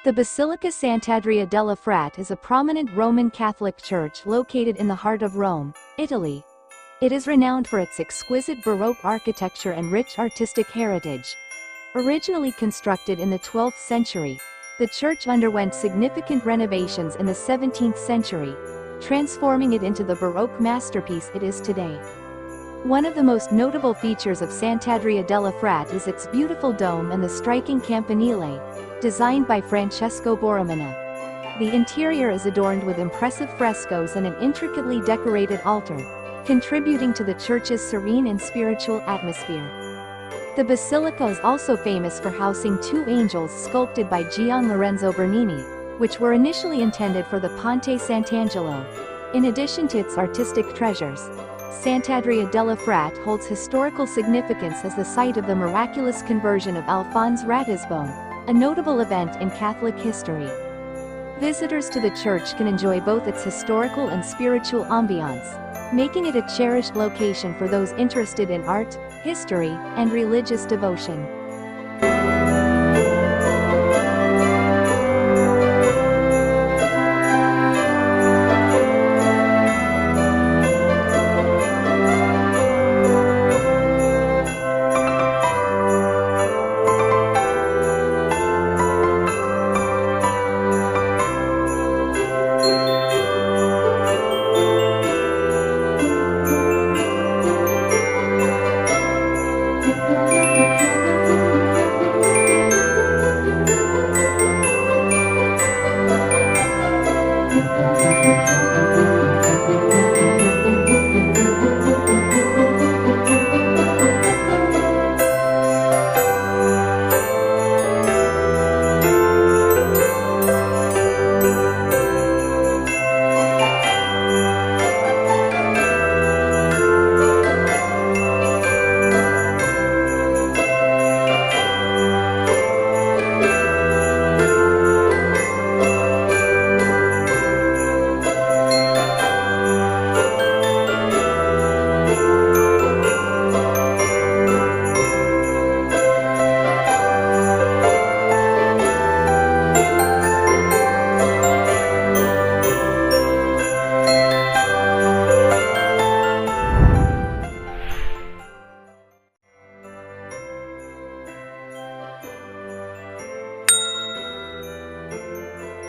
The Basilica Sant'Andrea delle Fratte is a prominent Roman Catholic church located in the heart of Rome, Italy. It is renowned for its exquisite Baroque architecture and rich artistic heritage. Originally constructed in the 12th century, the church underwent significant renovations in the 17th century, transforming it into the Baroque masterpiece it is today. One of the most notable features of Sant'Andrea delle Fratte is its beautiful dome and the striking campanile, designed by Francesco Borromini. The interior is adorned with impressive frescoes and an intricately decorated altar, contributing to the church's serene and spiritual atmosphere. The basilica is also famous for housing two angels sculpted by Gian Lorenzo Bernini, which were initially intended for the Ponte Sant'Angelo. In addition to its artistic treasures, Sant'Andrea delle Fratte holds historical significance as the site of the miraculous conversion of Alphonse Ratisbonne, a notable event in Catholic history. Visitors to the church can enjoy both its historical and spiritual ambiance, making it a cherished location for those interested in art, history, and religious devotion.